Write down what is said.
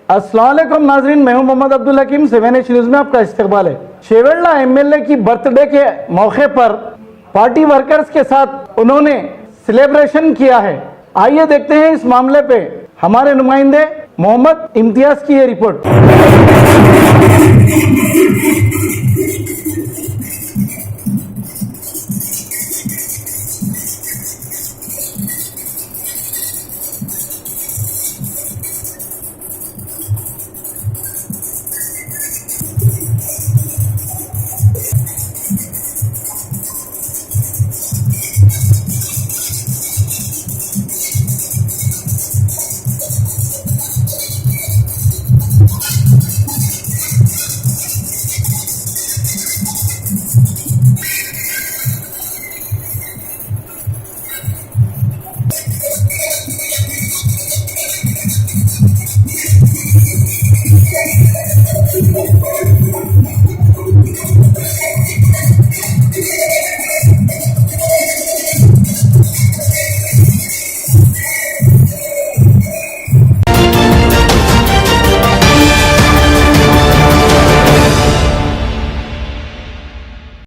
अस्सलाम वालेकुम नाजरीन, मैं हूं मोहम्मद अब्दुल हकीम। 7H न्यूज में आपका इस्तकबाल है। शेवेल्ला एमएलए की बर्थडे के मौके पर पार्टी वर्कर्स के साथ उन्होंने सेलिब्रेशन किया है। आइए देखते हैं इस मामले पे हमारे नुमाइंदे मोहम्मद इम्तियाज की ये रिपोर्ट।